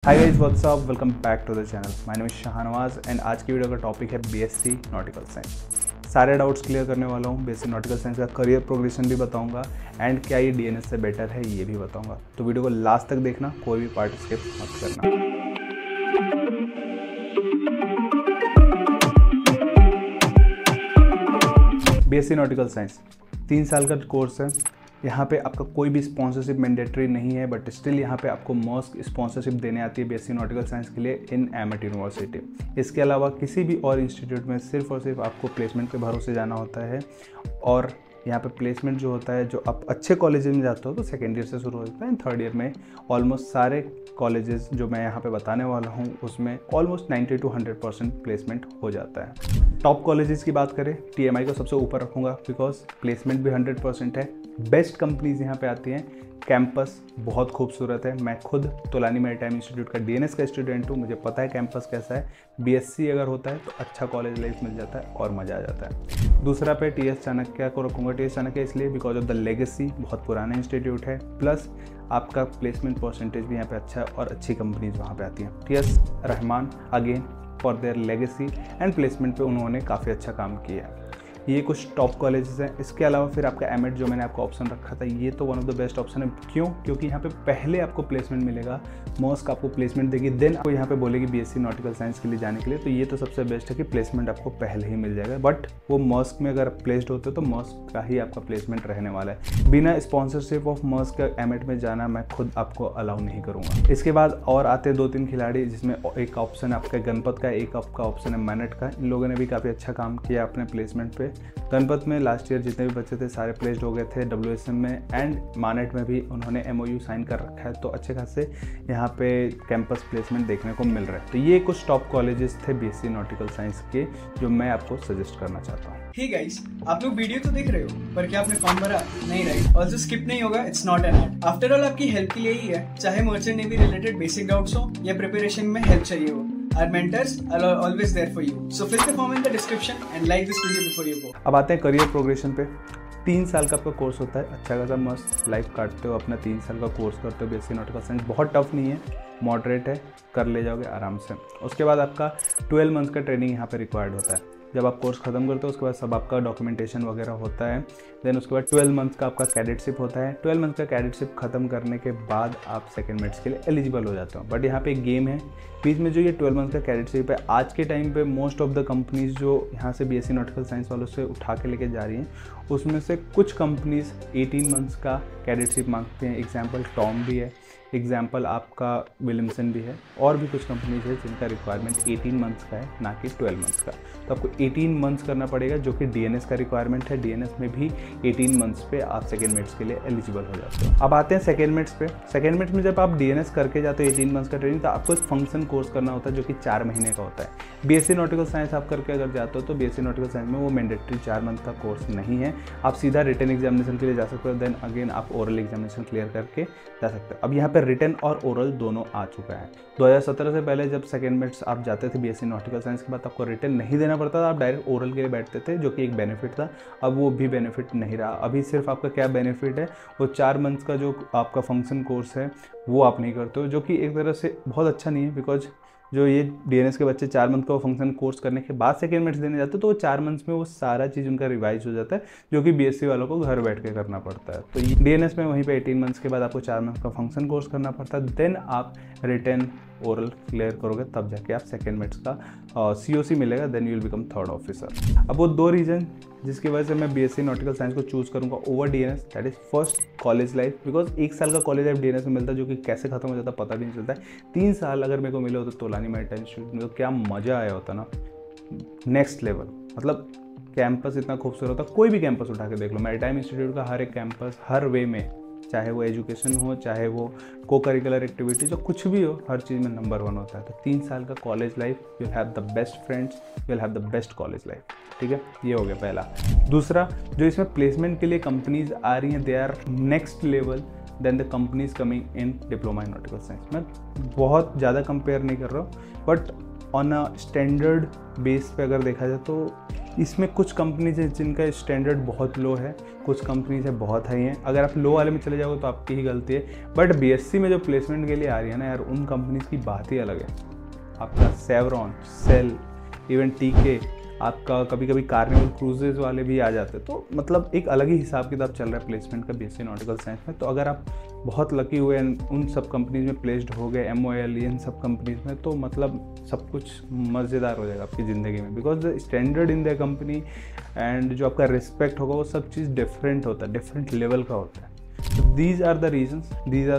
Hi guys, what's up, welcome back to the channel. My name is Shahnawaz and आज की video का topic है BSc nautical science. सारे doubts clear करने वाला हूँ। बीएससी नॉटिकल साइंस का करियर प्रोग्रेशन भी बताऊंगा एंड क्या ये डीएनएस से बेटर है ये भी बताऊंगा। तो वीडियो को लास्ट तक देखना, कोई भी पार्ट स्किप मत करना। बीएससी नॉटिकल साइंस 3 साल का कोर्स है। यहाँ पे आपका कोई भी स्पॉन्सरशिप मैंडेटरी नहीं है, बट स्टिल यहाँ पे आपको मॉस्क स्पॉन्सरशिप देने आती है बीएससी नॉटिकल साइंस के लिए इन एमएट यूनिवर्सिटी। इसके अलावा किसी भी और इंस्टीट्यूट में सिर्फ और सिर्फ आपको प्लेसमेंट के भरोसे जाना होता है। और यहाँ पे प्लेसमेंट जो होता है, जो आप अच्छे कॉलेजेस में जाते हो तो सेकेंड ईयर से शुरू होता है। थर्ड ईयर में ऑलमोस्ट सारे कॉलेजेस जो मैं यहाँ पे बताने वाला हूँ उसमें ऑलमोस्ट 90 to 100% प्लेसमेंट हो जाता है। टॉप कॉलेजेस की बात करें, टीएमआई को सबसे ऊपर रखूँगा बिकॉज प्लेसमेंट भी 100% है। बेस्ट कंपनीज यहाँ पे आती हैं। कैंपस बहुत खूबसूरत है। मैं खुद तोलानी मैरीटाइम इंस्टीट्यूट का डीएनएस का स्टूडेंट हूँ, मुझे पता है कैंपस कैसा है। बीएससी अगर होता है तो अच्छा कॉलेज लाइफ मिल जाता है और मज़ा आ जाता है। दूसरा पे टीएस चाणक्य को रखूँगा। टीएस चाणक्य इसलिए बिकॉज ऑफ द लेगेसी, बहुत पुराना इंस्टीट्यूट है, प्लस आपका प्लेसमेंट परसेंटेज भी यहाँ पे अच्छा है और अच्छी कंपनीज वहाँ पे आती हैं। TS Rahman again for their legacy and placement पे उन्होंने काफ़ी अच्छा काम किया है। ये कुछ टॉप कॉलेजेस हैं। इसके अलावा फिर आपका एमएट जो मैंने आपको ऑप्शन रखा था, ये तो one of the best option है। क्यों? क्योंकि यहाँ पे पहले आपको प्लेसमेंट मिलेगा, मॉस्क आपको प्लेसमेंट देगी, देन आपको यहाँ पे बोलेगी बीएससी नॉटिकल साइंस के लिए जाने के लिए। तो ये तो सबसे बेस्ट है कि प्लेसमेंट आपको पहले ही मिल जाएगा। बट वो मॉस्क में अगर प्लेस्ड होते हो तो मॉस्क का ही आपका प्लेसमेंट रहने वाला है। बिना स्पॉन्सरशिप ऑफ मॉस्क का एमएट में जाना मैं खुद आपको अलाउ नहीं करूँगा। इसके बाद और आते 2-3 खिलाड़ी, जिसमें एक ऑप्शन आपका गणपत का, एक आपका ऑप्शन है मैनेट का। इन लोगों ने भी काफ़ी अच्छा काम किया अपने प्लेसमेंट पे। गणपत में लास्ट ईयर जितने भी बच्चे थे सारे प्लेस्ड हो गए थे WSM में, एंड मानेट में भी उन्होंने MOU साइन कर रखा है। तो अच्छे खासे यहाँ पे कैंपस प्लेसमेंट देखने को मिल रहा है। तो ये कुछ टॉप कॉलेजेस थे बीएससी नॉटिकल साइंस के जो मैं आपको सजेस्ट करना चाहता हूँ। हे गाइस, आप लोग वीडियो तो देख रहे हो, पर क्या आपने फॉर्म भरा? नहीं, राइट? ऑल्सो स्किप नहीं होगा, it's not an ad. After all आपकी हेल्प के लिए ही है। चाहे merchant navy related basic doubts हो या प्रिपरेशन में हेल्प चाहिए हो, our mentors are always there for you. So fill the form in the description and like this video before you go. अब आते हैं करियर प्रोग्रेशन पे। 3 साल का आपका कोर्स होता है। अच्छा खासा मस्त लाइफ काटते हो, अपना 3 साल का कोर्स करते हो। बीएससी नॉटिकल साइंस बहुत टफ नहीं है, मॉडरेट है, कर ले जाओगे आराम से। उसके बाद आपका 12 मंथ्स का ट्रेनिंग यहाँ पे रिक्वायर्ड होता है। जब आप कोर्स खत्म करते हो उसके बाद सब आपका डॉक्यूमेंटेशन वगैरह होता है। देन उसके बाद 12 मंथ्स का आपका कैडेटशिप होता है। 12 मंथ्स का कैडेटशिप खत्म करने के बाद आप सेकेंड मेट्स के लिए एलिजिबल हो जाते हो। बट यहाँ पे एक गेम है बीच में, जो ये 12 मंथ्स का कैडेटशिप है, आज के टाइम पे मोस्ट ऑफ द कंपनीज जो यहाँ से बीएससी नॉटिकल साइंस वालों से उठा के लेके जा रही हैं, उसमें से कुछ कंपनीज 18 मंथ्स का कैडेटशिप मांगते हैं। एग्जाम्पल टॉम भी है, एग्जाम्पल आपका विलियमसन भी है, और भी कुछ कंपनीज है जिनका रिक्वायरमेंट 18 मंथ्स का है, ना कि 12 मंथ्स का। तो आपको 18 मंथ्स करना पड़ेगा, जो कि डीएनएस का रिक्वायरमेंट है। डीएनएस में भी 18 मंथ्स पे आप सेकेंड मेट्स के लिए एलिजिबल हो जाते हो। अब आते हैं सेकेंड मेट्स पे। सेकेंड मेट्स में जब आप डीएनएस करके जाते हो 18 मंथ्स का ट्रेनिंग, तो आपको एक फंक्शन कोर्स करना होता है जो कि 4 महीने का होता है। बीएससी नॉटिकल साइंस आप करके अगर जाते हो तो बीएससी नॉटिकल साइंस में वो मैंडेटरी 4 मंथ का कोर्स नहीं है। आप सीधा रिटन एग्जामिनेशन के लिए जा सकते हो, देन अगेन आप ओरल एग्जामिनेशन क्लियर करके जा सकते हो। अब यहाँ पे रिटन और ओरल दोनों आ चुका है। 2017 से पहले जब सेकेंड मेट्स आप जाते थे बीएससी नॉटिकल साइंस के बाद, आपको रिटन नहीं देना पड़ता था, आप डायरेक्ट ओरल के लिए बैठते थे, जो कि एक बेनिफिट था। अब वो भी बेनिफिट नहीं रहा। अभी सिर्फ आपका क्या बेनिफिट है, वो 4 मंथ्स का जो आपका फंक्शन कोर्स है वो आप नहीं करते हो, जो कि एक तरह से बहुत अच्छा नहीं है। बिकॉज जो ये डीएनएस के बच्चे 4 मंथ का फंक्शन कोर्स करने के बाद सेकेंड मेट्स देने जाते हैं, तो वो 4 मंथ्स में वो सारा चीज़ उनका रिवाइज हो जाता है, जो कि बीएससी वालों को घर बैठ के करना पड़ता है। तो डीएनएस में वहीं पे 18 मंथ्स के बाद आपको 4 मंथ का फंक्शन कोर्स करना पड़ता है। देन आप रिटन ओरल क्लियर करोगे, तब जाके आप सेकेंड मेट्स का COC मिलेगा, then you will become third officer. अब वो 2 रीज़न जिसकी वजह से मैं बीएससी नॉटिकल साइंस को चूज़ करूँगा over DNS, that is first college life. Because 1 साल का कॉलेज लाइफ डीएनएस में मिलता है, जो कि कैसे खत्म हो जाता है पता भी नहीं चलता है। 3 साल अगर मेरे को मिले होते तोलानी मैरीटाइम इंस्टीट्यूट में, तो क्या मज़ा आया होता ना, नेक्स्ट लेवल। मतलब कैंपस इतना खूबसूरत होता, कोई भी कैंपस उठा के देख लो, मैरीटाइम इंस्टीट्यूट का हर एक कैंपस हर वे में, चाहे वो एजुकेशन हो, चाहे वो को करिकुलर एक्टिविटी, जो कुछ भी हो, हर चीज़ में नंबर 1 होता है। तो 3 साल का college life, you have the best friends, you will have the best college life. ठीक है, ये हो गया पहला। दूसरा, जो इसमें प्लेसमेंट के लिए कंपनीज आ रही हैं, they are next level then the companies coming in diploma in nautical science. मैं बहुत ज़्यादा कंपेयर नहीं कर रहा हूँ, but on a standard base पे अगर देखा जाए तो इसमें कुछ कंपनीज हैं जिनका स्टैंडर्ड बहुत लो है, कुछ कंपनीज है बहुत हाई हैं। अगर आप लो वाले में चले जाओगे तो आपकी ही गलती है। बट बीएससी में जो प्लेसमेंट के लिए आ रही है ना यार, उन कंपनीज की बात ही अलग है। आपका सेवरॉन, सेल, इवन टीके, आपका कभी कभी कार्निवल क्रूजेज वाले भी आ जाते हैं। तो मतलब एक अलग ही हिसाब किताब चल रहा है प्लेसमेंट का बीएससी नॉटिकल साइंस में। तो अगर आप बहुत लकी हुए उन सब कंपनीज में प्लेस्ड हो गए, MOL इन सब कंपनीज में, तो मतलब सब कुछ मज़ेदार हो जाएगा आपकी ज़िंदगी में। Because the standard in the company and जो आपका रिस्पेक्ट होगा वो सब चीज़ डिफरेंट होता है, डिफरेंट लेवल का होता है। So these are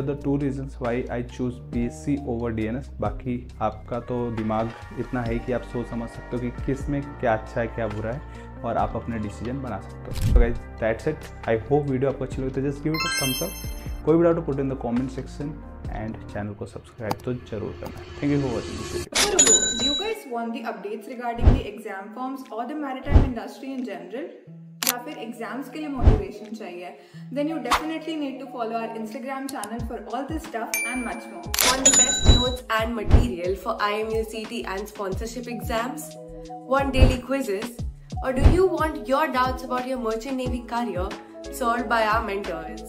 the two reasons why I choose BSc over DNS। बाकी आपका तो दिमाग इतना है कि आप सोच समझ सकते हो कि किस में क्या अच्छा है क्या बुरा है, और आप अपने डिसीजन बना सकते हो। So guys, that's it। I hope video आपको अच्छी लगी तो just give it a thumbs up. कोई भी doubt put in the comment section and channel को सब्सक्राइब तो जरूर करना। Thank you for watching this video. Do you guys want the updates regarding the exam forms or the maritime industry in general? या फिर exams के लिए motivation चाहिए, then you definitely need to follow our Instagram channel for all this stuff and much more. Want the best notes and material for IMU CT and sponsorship exams? Want daily quizzes? Or do you want your doubts about your merchant navy career solved by our mentors?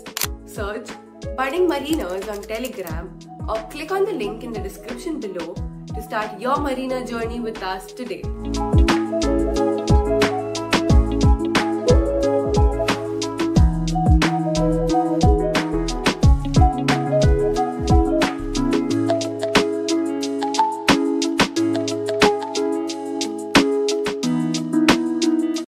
Search Budding Mariners on Telegram or click on the link in the description below to start your mariner journey with us today.